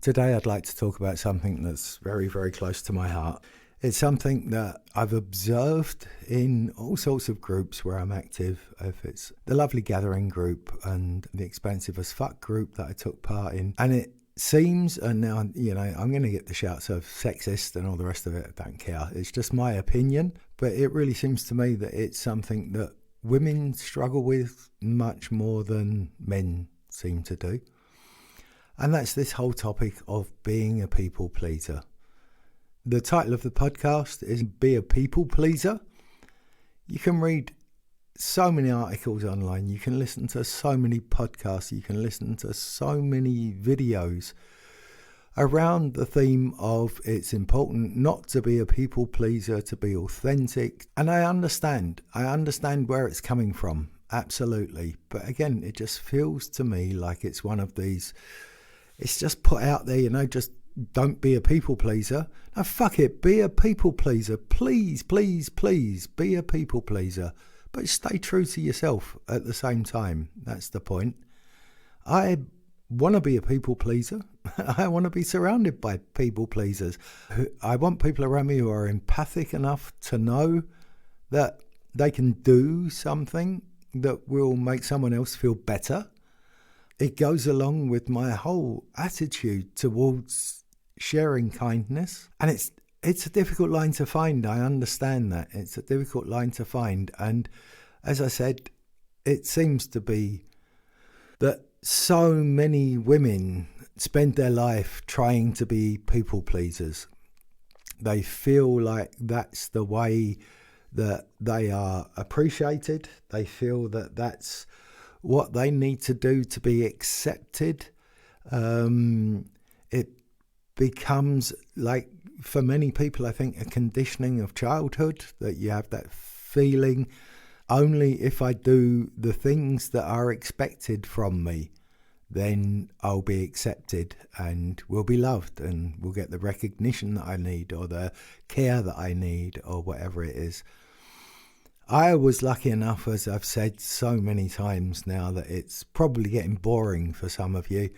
Today I'd like to talk about something that's very, very close to my heart. It's something that I've observed in all sorts of groups where I'm active. If it's the Lovely Gathering group and the Expansive as Fuck group that I took part in. And it seems, and now, I'm going to get the shouts of sexist and all the rest of it. I don't care. It's just my opinion. But it really seems to me that it's something that women struggle with much more than men seem to do. And that's this whole topic of being a people pleaser. The title of the podcast is Be a People Pleaser. You can read so many articles online. You can listen to so many podcasts. You can listen to so many videos around the theme of it's important not to be a people pleaser, to be authentic. And I understand where it's coming from. Absolutely. But again, it just feels to me like it's one of these... It's just put out there, just don't be a people pleaser. No, fuck it, be a people pleaser. Please, please, please be a people pleaser. But stay true to yourself at the same time. That's the point. I want to be a people pleaser. I want to be surrounded by people pleasers. I want people around me who are empathic enough to know that they can do something that will make someone else feel better. It goes along with my whole attitude towards sharing kindness. And it's a difficult line to find. I understand that. It's a difficult line to find. And as I said, it seems to be that so many women spend their life trying to be people pleasers. They feel like that's the way that they are appreciated. They feel that that's what they need to do to be accepted. It becomes like, for many people, I think, a conditioning of childhood, that you have that feeling, only if I do the things that are expected from me, then I'll be accepted and will be loved and will get the recognition that I need or the care that I need or whatever it is. I was lucky enough, as I've said so many times now that it's probably getting boring for some of you,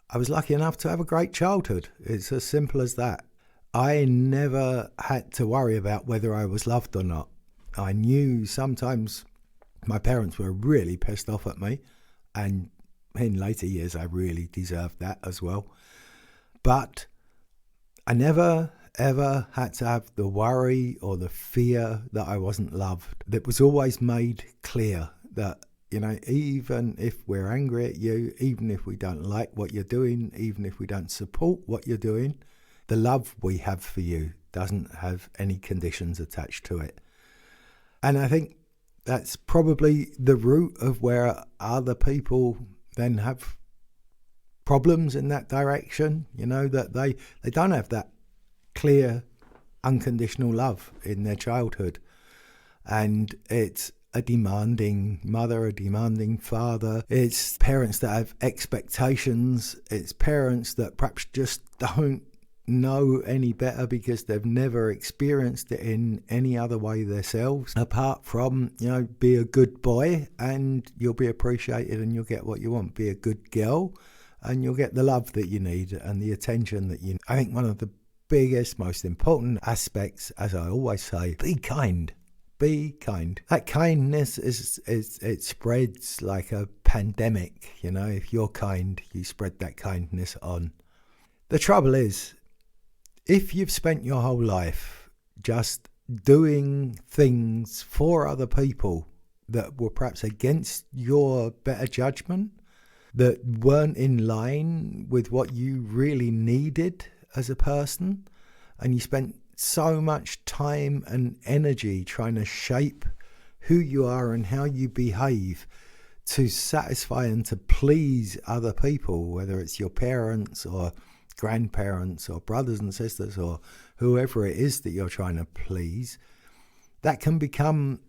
I was lucky enough to have a great childhood. It's as simple as that. I never had to worry about whether I was loved or not. I knew sometimes my parents were really pissed off at me, and in later years I really deserved that as well. But I never ever had to have the worry or the fear that I wasn't loved. It was always made clear that, even if we're angry at you, even if we don't like what you're doing, even if we don't support what you're doing, the love we have for you doesn't have any conditions attached to it. And I think that's probably the root of where other people then have problems in that direction, that they don't have that clear, unconditional love in their childhood. And it's a demanding mother, a demanding father. It's parents that have expectations. It's parents that perhaps just don't know any better because they've never experienced it in any other way themselves, apart from, be a good boy and you'll be appreciated and you'll get what you want. Be a good girl and you'll get the love that you need and the attention that you need. I think one of the biggest, most important aspects, as I always say, be kind. Be kind. That kindness it spreads like a pandemic. If you're kind, you spread that kindness on. The trouble is, if you've spent your whole life just doing things for other people that were perhaps against your better judgment, that weren't in line with what you really needed as a person, and you spent so much time and energy trying to shape who you are and how you behave to satisfy and to please other people, whether it's your parents or grandparents or brothers and sisters or whoever it is that you're trying to please, that can become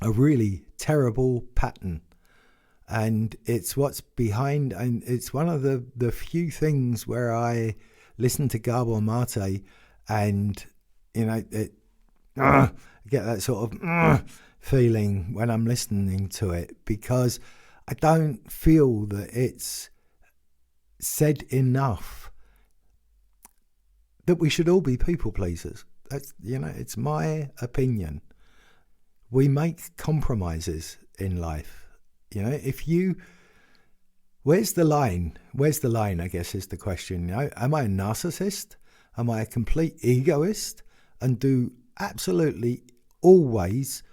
a really terrible pattern. And it's what's behind, and it's one of the few things where I listen to Gabor Mate and, I get that sort of feeling when I'm listening to it, because I don't feel that it's said enough that we should all be people pleasers. That's, it's my opinion. We make compromises in life. Where's the line? Where's the line, I guess, is the question. Am I a narcissist? Am I a complete egoist and do absolutely always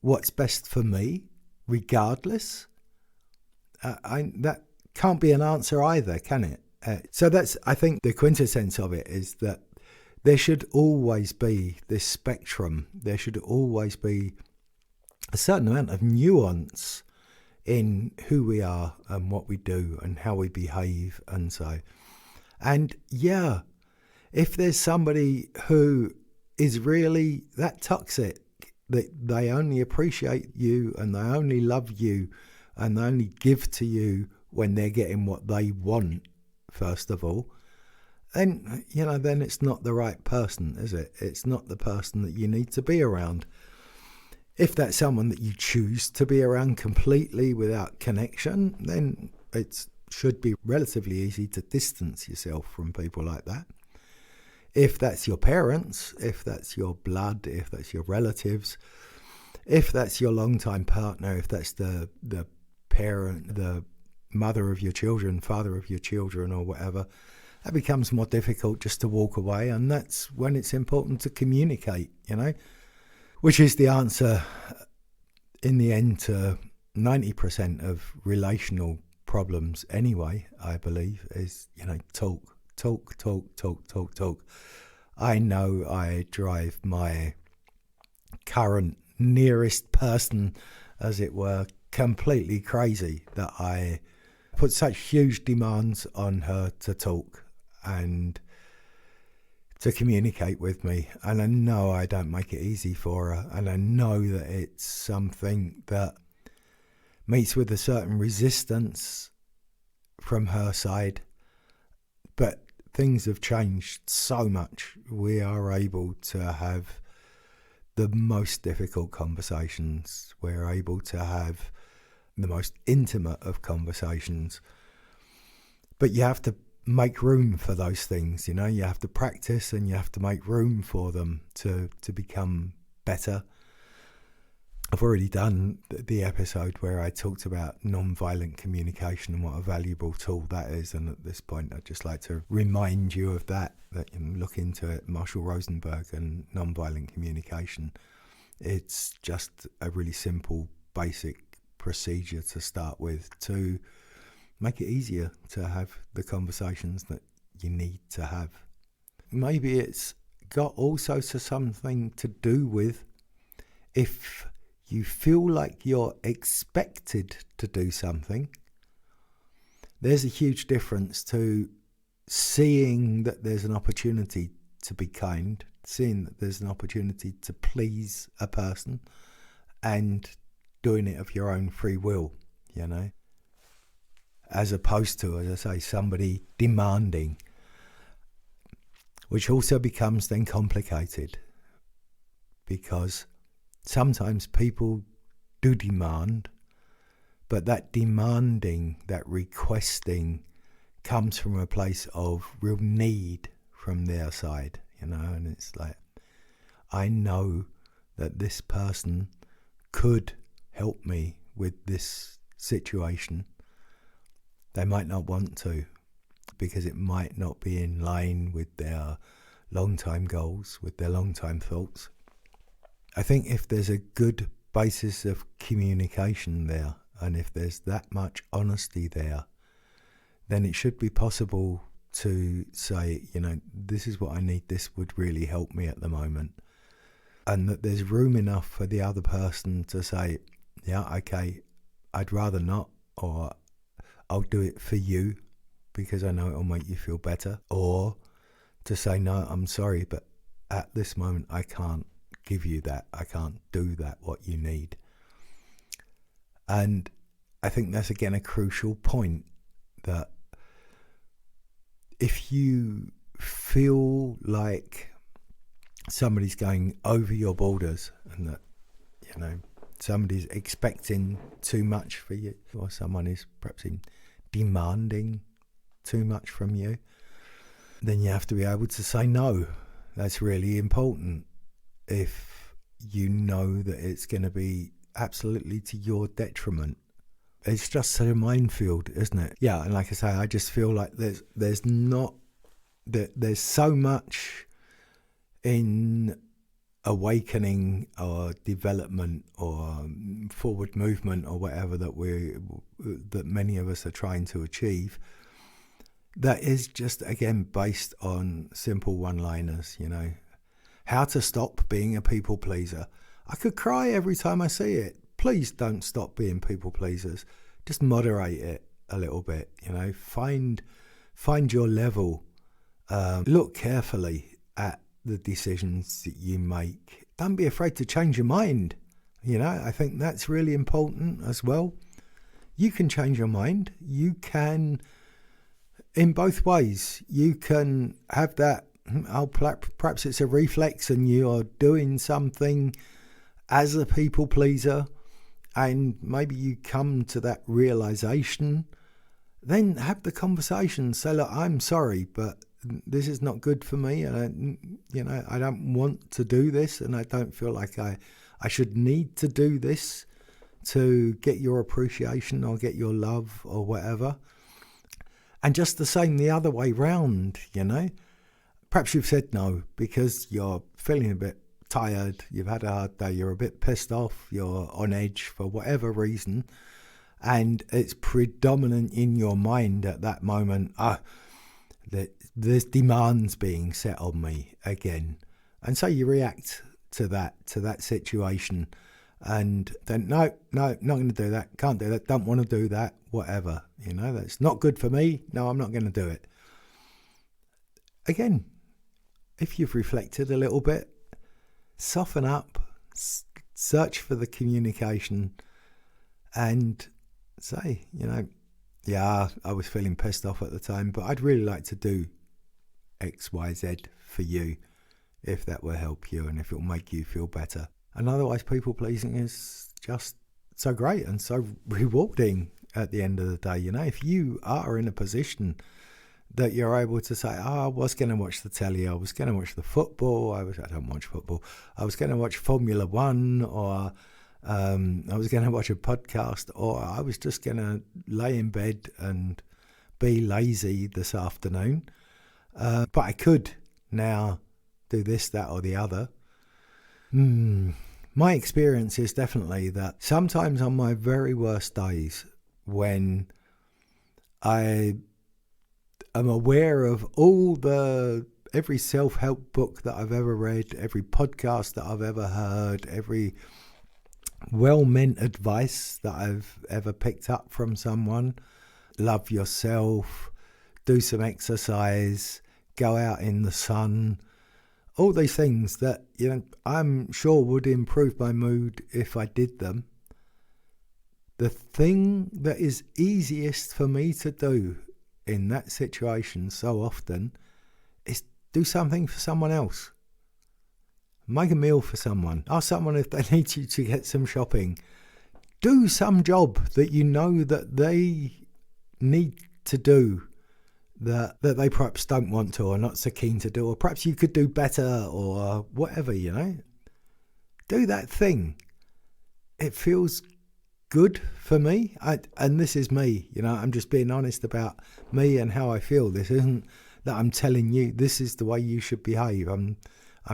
what's best for me, regardless? That can't be an answer either, can it? So that's, I think, the quintessence of it is that there should always be this spectrum. There should always be a certain amount of nuance in who we are and what we do and how we behave and so. And yeah, if there's somebody who is really that toxic that they only appreciate you and they only love you and they only give to you when they're getting what they want, first of all, then, then it's not the right person, is it? It's not the person that you need to be around. If that's someone that you choose to be around completely without connection, then it should be relatively easy to distance yourself from people like that. If that's your parents, if that's your blood, if that's your relatives, if that's your longtime partner, if that's the parent, the mother of your children, father of your children or whatever, that becomes more difficult just to walk away. And that's when it's important to communicate, which is the answer in the end to 90% of relational problems anyway, I believe, is, talk. I know I drive my current nearest person, as it were, completely crazy that I put such huge demands on her to talk and to communicate with me. And I know I don't make it easy for her. And I know that it's something that meets with a certain resistance from her side. But things have changed so much. We are able to have the most difficult conversations. We're able to have the most intimate of conversations. But you have to make room for those things, you have to practice and you have to make room for them to become better. I've already done the episode where I talked about non-violent communication and what a valuable tool that is, and at this point I'd just like to remind you of that you can look into it. Marshall Rosenberg and non-violent communication. It's just a really simple, basic procedure to start with to make it easier to have the conversations that you need to have. Maybe it's got also something to do with if you feel like you're expected to do something. There's a huge difference to seeing that there's an opportunity to be kind, seeing that there's an opportunity to please a person, and doing it of your own free will, as opposed to, as I say, somebody demanding, which also becomes then complicated because sometimes people do demand, but that demanding, that requesting comes from a place of real need from their side, and it's like, I know that this person could help me with this situation. They might not want to because it might not be in line with their long-time goals, with their long-time thoughts. I think if there's a good basis of communication there, and if there's that much honesty there, then it should be possible to say, this is what I need, this would really help me at the moment. And that there's room enough for the other person to say, yeah, okay, I'd rather not, or I'll do it for you because I know it'll make you feel better. Or to say, no, I'm sorry, but at this moment I can't give you that. I can't do that, what you need. And I think that's again a crucial point, that if you feel like somebody's going over your borders and that, somebody's expecting too much for you, or someone is perhaps demanding too much from you, then you have to be able to say no. That's really important. If you know that it's going to be absolutely to your detriment. It's just such a minefield, isn't it? Yeah, and like I say, I just feel like there's so much in awakening or development or forward movement or whatever that many of us are trying to achieve, that is just, again, based on simple one-liners, How to stop being a people pleaser. I could cry every time I see it. Please don't stop being people pleasers. Just moderate it a little bit, Find your level. Look carefully at the decisions that you make. Don't be afraid to change your mind. I think that's really important as well. You can change your mind. You can, in both ways. You can have that, perhaps it's a reflex and you're doing something as a people pleaser, and maybe you come to that realization. Then have the conversation. Say, look, I'm sorry, but this is not good for me, and I don't want to do this, and I don't feel like I should need to do this to get your appreciation or get your love or whatever. And just the same the other way round, Perhaps you've said no because you're feeling a bit tired, you've had a hard day, you're a bit pissed off, you're on edge for whatever reason, and it's predominant in your mind at that moment, that there's demands being set on me again. And so you react to that situation, and then, no, not going to do that, can't do that, don't want to do that, whatever, that's not good for me, no, I'm not going to do it. Again, if you've reflected a little bit, soften up, search for the communication, and say, yeah, I was feeling pissed off at the time, but I'd really like to do X, Y, Z for you, if that will help you and if it will make you feel better. And otherwise, people pleasing is just so great and so rewarding at the end of the day. If you are in a position that you're able to say, I was going to watch the telly, I was going to watch the football, I don't watch football, I was going to watch Formula One, or I was going to watch a podcast, or I was just going to lay in bed and be lazy this afternoon, but I could now do this, that or the other. My experience is definitely that sometimes on my very worst days, when I am aware of every self-help book that I've ever read, every podcast that I've ever heard, every well-meant advice that I've ever picked up from someone. Love yourself, do some exercise, go out in the sun, all these things that I'm sure would improve my mood if I did them. The thing that is easiest for me to do in that situation so often is do something for someone else. Make a meal for someone. Ask someone if they need you to get some shopping. Do some job that you know that they need to do, that they perhaps don't want to or not so keen to do, or perhaps you could do better or whatever, Do that thing. It feels good for me, and this is me, I'm just being honest about me and how I feel. This isn't that I'm telling you this is the way you should behave. I'm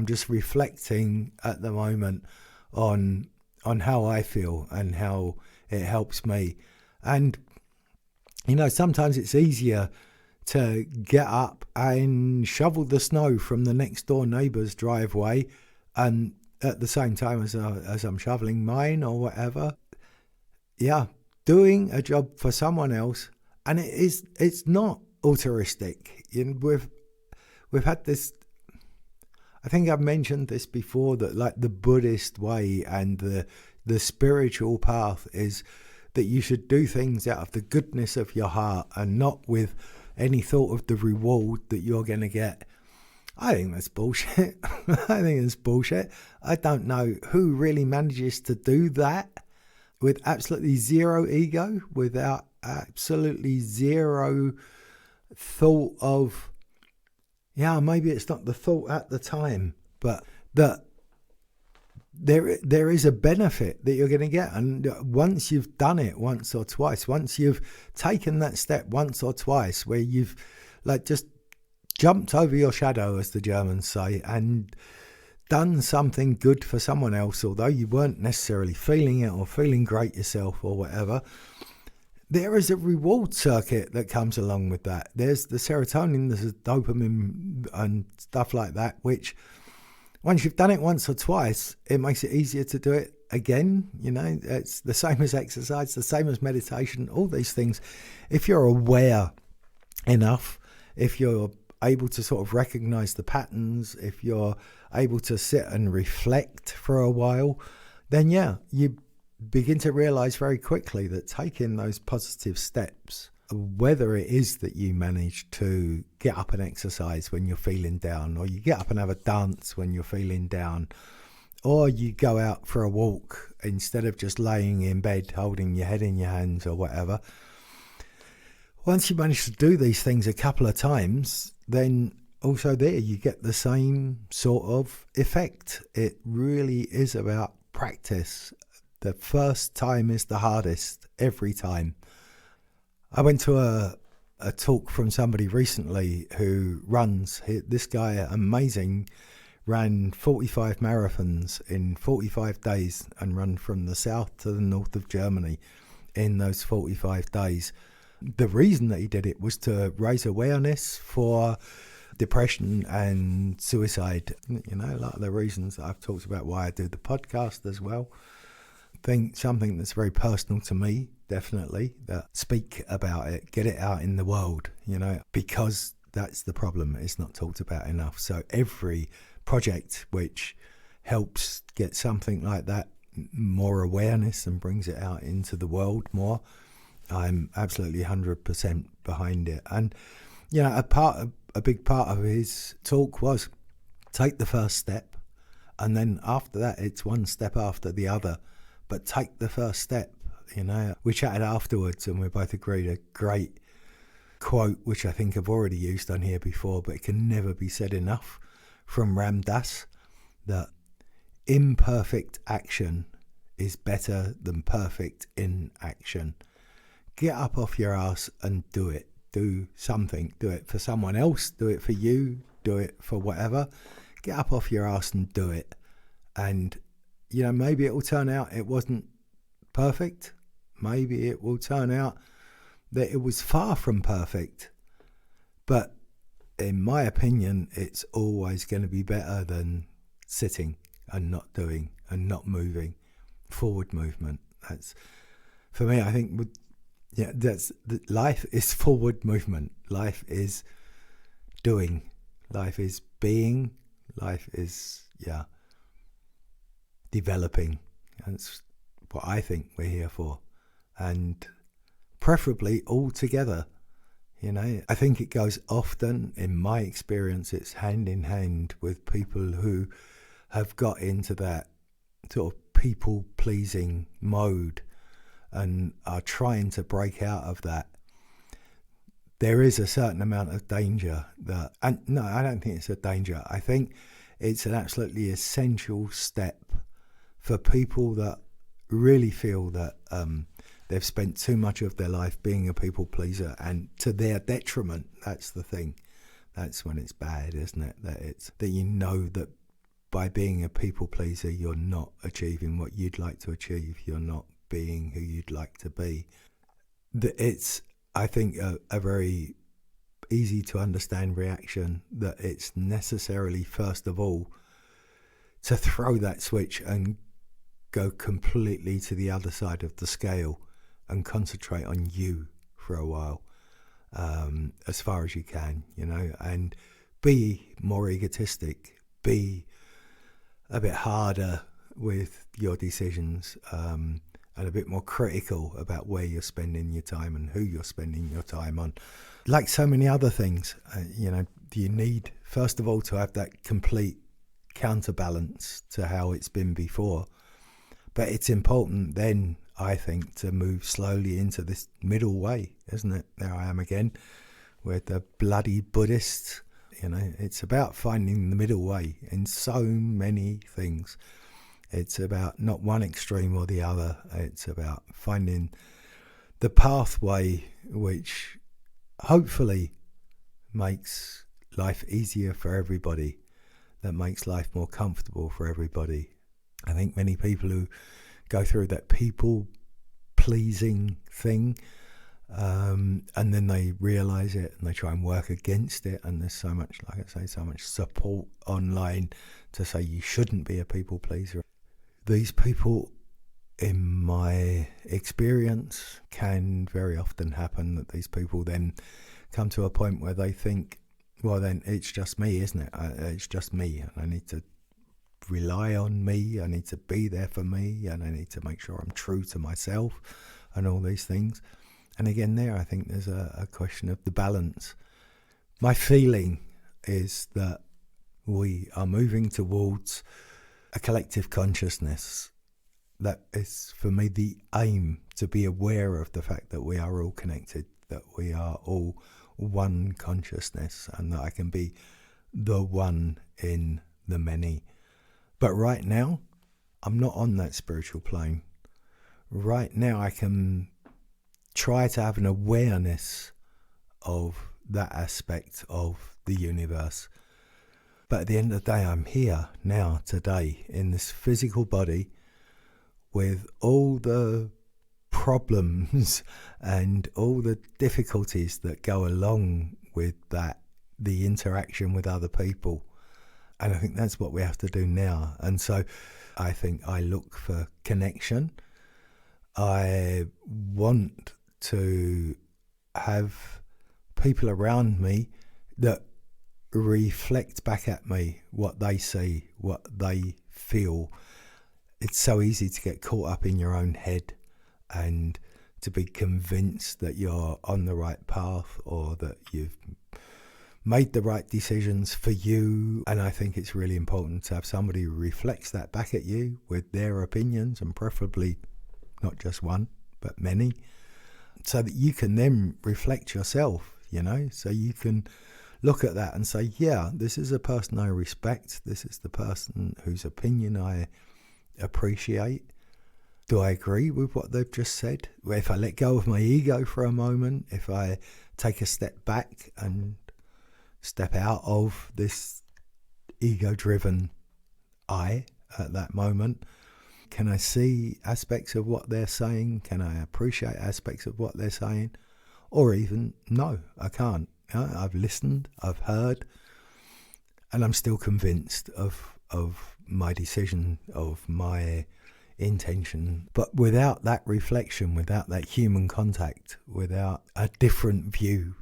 just reflecting at the moment on how I feel and how it helps me. And sometimes it's easier to get up and shovel the snow from the next door neighbour's driveway, and at the same time as I'm shoveling mine or whatever. Yeah, doing a job for someone else, and it's not altruistic. We've had this, I think I've mentioned this before, that like the Buddhist way and the spiritual path is that you should do things out of the goodness of your heart and not with any thought of the reward that you're going to get. I think that's bullshit. I don't know who really manages to do that with absolutely zero ego, without absolutely zero thought of yeah, maybe it's not the thought at the time, but that there is a benefit that you're going to get. And once you've done it once or twice, once you've taken that step once or twice where you've like just jumped over your shadow, as the Germans say, and done something good for someone else, although you weren't necessarily feeling it or feeling great yourself or whatever, there is a reward circuit that comes along with that. There's the serotonin, there's the dopamine and stuff like that, which once you've done it once or twice, it makes it easier to do it again. You know, it's the same as exercise, the same as meditation, all these things. If you're aware enough, if you're able to sort of recognize the patterns, if you're able to sit and reflect for a while, then yeah, you begin to realize very quickly that taking those positive steps, whether it is that you manage to get up and exercise when you're feeling down, or you get up and have a dance when you're feeling down, or you go out for a walk instead of just laying in bed holding your head in your hands or whatever. Once you manage to do these things a couple of times, then also there you get the same sort of effect. It really is about practice. The first time is the hardest every time. I went to a talk from somebody recently who runs, this guy, amazing, ran 45 marathons in 45 days and run from the south to the north of Germany in those 45 days. The reason that he did it was to raise awareness for depression and suicide. You know, a lot of the reasons that I've talked about why I do the podcast as well. I think something that's very personal to me, definitely, that speak about it, get it out in the world, you know, because that's the problem. It's not talked about enough. So every project which helps get something like that more awareness and brings it out into the world more, I'm absolutely 100% behind it. And, you know, a big part of his talk was take the first step, and then after that, it's one step after the other. But take the first step, you know. We chatted afterwards and we both agreed a great quote, which I think I've already used on here before, but it can never be said enough, from Ram Dass, that imperfect action is better than perfect inaction. Get up off your ass and do it. Do something. Do it for someone else. Do it for you. Do it for whatever. Get up off your ass and do it. And, you know, maybe it will turn out it wasn't perfect. Maybe it will turn out that it was far from perfect. But in my opinion, it's always going to be better than sitting and not doing and not moving. Forward movement. That's, for me, I think, life is forward movement. Life is doing. Life is being. Life is, developing. That's what I think we're here for. And preferably all together. You know, I think it goes often, in my experience, it's hand in hand with people who have got into that sort of people-pleasing mode and are trying to break out of that. There is a certain amount of danger that, and no, I don't think it's a danger. I think it's an absolutely essential step for people that really feel that they've spent too much of their life being a people pleaser, and to their detriment. That's the thing. That's when it's bad, isn't it? That you know that by being a people pleaser, you're not achieving what you'd like to achieve. You're not being who you'd like to be. It's, I think, a very easy to understand reaction that it's necessarily, first of all, to throw that switch and go completely to the other side of the scale and concentrate on you for a while, as far as you can, you know, and be more egotistic, be a bit harder with your decisions, and a bit more critical about where you're spending your time and who you're spending your time on. Like so many other things, you know, you need, first of all, to have that complete counterbalance to how it's been before. But it's important then, I think, to move slowly into this middle way, isn't it? There I am again with the bloody Buddhist. It's about finding the middle way in so many things. It's about not one extreme or the other. It's about finding the pathway which hopefully makes life easier for everybody, that makes life more comfortable for everybody. I think many people who go through that people-pleasing thing, and then they realise it and they try and work against it, and there's so much, like I say, so much support online to say you shouldn't be a people-pleaser. These people, in my experience, can very often happen that these people then come to a point where they think, well, then it's just me, isn't it? It's just me, and I need to rely on me, I need to be there for me, and I need to make sure I'm true to myself and all these things. And again, there, I think there's a question of the balance. My feeling is that we are moving towards a collective consciousness. That is, for me, the aim, to be aware of the fact that we are all connected, that we are all one consciousness, and that I can be the one in the many. But right now, I'm not on that spiritual plane. Right now, I can try to have an awareness of that aspect of the universe. But at the end of the day, I'm here now, today, in this physical body, with all the problems and all the difficulties that go along with that, the interaction with other people. And I think that's what we have to do now. And so I think I look for connection. I want to have people around me that reflect back at me what they see, what they feel. It's so easy to get caught up in your own head and to be convinced that you're on the right path or that you've made the right decisions for you. And I think it's really important to have somebody who reflects that back at you with their opinions, and preferably not just one, but many, so that you can then reflect yourself, so you can look at that and say, yeah, this is a person I respect. This is the person whose opinion I appreciate. Do I agree with what they've just said? If I let go of my ego for a moment, if I take a step back and step out of this ego-driven I at that moment, can I see aspects of what they're saying? Can I appreciate aspects of what they're saying? Or even, no, I can't. I've listened, I've heard, and I'm still convinced of my decision, of my intention. But without that reflection, without that human contact, without a different view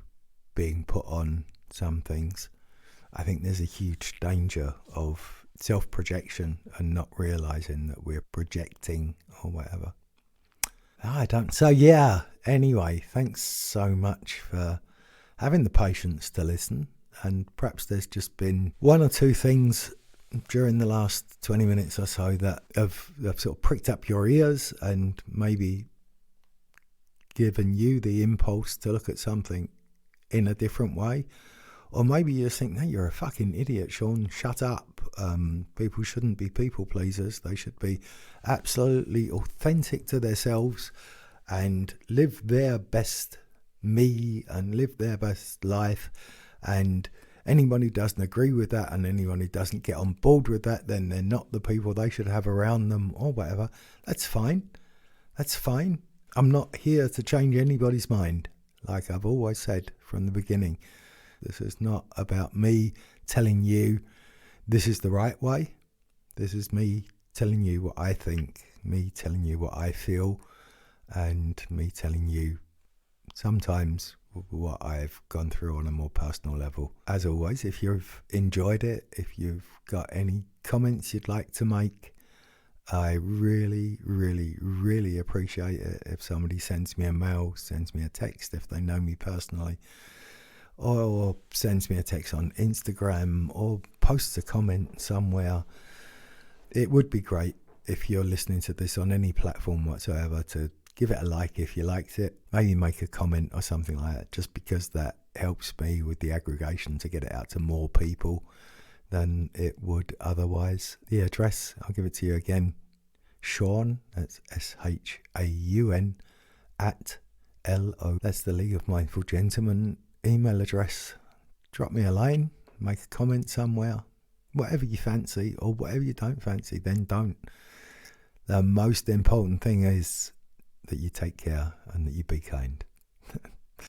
being put on some things, I think there's a huge danger of self-projection and not realising that we're projecting or whatever. So yeah, anyway, thanks so much for having the patience to listen. And perhaps there's just been one or two things during the last 20 minutes or so that have sort of pricked up your ears and maybe given you the impulse to look at something in a different way. Or maybe you just think, no, you're a fucking idiot, Sean, shut up. People shouldn't be people pleasers. They should be absolutely authentic to themselves and live their best me and live their best life. And anyone who doesn't agree with that and anyone who doesn't get on board with that, then they're not the people they should have around them or whatever. That's fine. That's fine. I'm not here to change anybody's mind. Like I've always said from the beginning, this is not about me telling you this is the right way. This is me telling you what I think, me telling you what I feel, and me telling you sometimes what I've gone through on a more personal level. As always, if you've enjoyed it, if you've got any comments you'd like to make, I really, really, really appreciate it if somebody sends me a mail, sends me a text if they know me personally, or sends me a text on Instagram, or posts a comment somewhere. It would be great if you're listening to this on any platform whatsoever to give it a like if you liked it, maybe make a comment or something like that, just because that helps me with the aggregation to get it out to more people than it would otherwise. The address, I'll give it to you again. Shaun, that's SHAUN, at LO. That's the League of Mindful Gentlemen email address. Drop me a line, make a comment somewhere. Whatever you fancy, or whatever you don't fancy, then don't. The most important thing is that you take care and that you be kind.